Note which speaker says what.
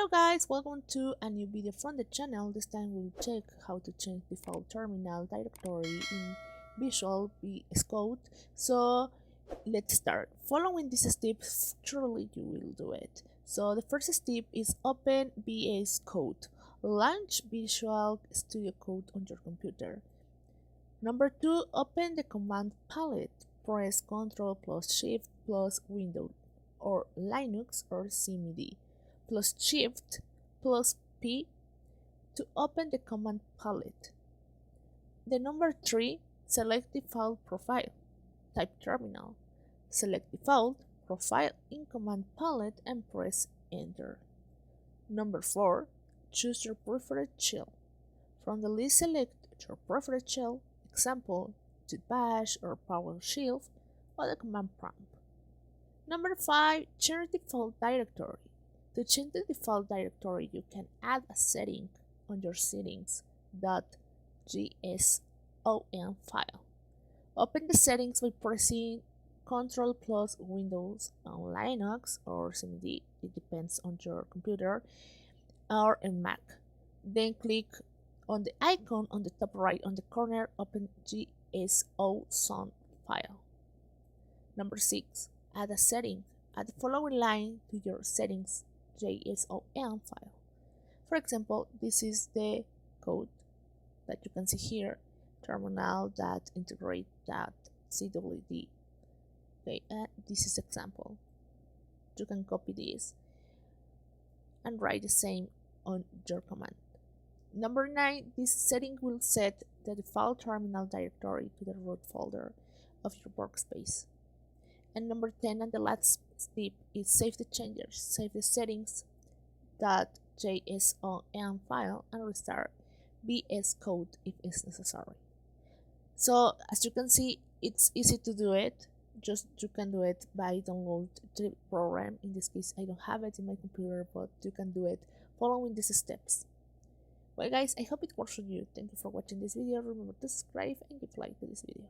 Speaker 1: Hello guys, welcome to a new video from the channel. This time we'll check how to change default terminal directory in Visual VS Code. So let's start. Following these steps, surely you will do it. So the first step is open VS Code. Launch Visual Studio Code on your computer. Number 2, open the command palette. Press Ctrl plus Shift plus Windows or Linux or CMD plus Shift plus P to open the command palette. The number 3, select default profile. Type terminal. Select default profile in command palette and press enter. Number 4, choose your preferred shell. From the list, select your preferred shell, example, bash or PowerShell, or the command prompt. Number 5, change default directory. To change the default directory, you can add a setting on your settings.json file. Open the settings by pressing Ctrl plus Windows on Linux or CMD, it depends on your computer, or in Mac. Then click on the icon on the top right on the corner, open JSON file. Number 6, add a setting. Add the following line to your settings JSON file. For example, this is the code that you can see here, terminal.integrate.cwd. Okay, and this is example. You can copy this and write the same on your command. Number 9, this setting will set the default terminal directory to the root folder of your workspace. And number 10, and the last step, is save the changes. Save the settings.json file and restart VS Code if it's necessary. So as you can see, it's easy to do it. Just you can do it by download the program. In this case, I don't have it in my computer, but you can do it following these steps. Well guys, I hope it works for you. Thank you for watching this video. Remember to subscribe and give like to this video.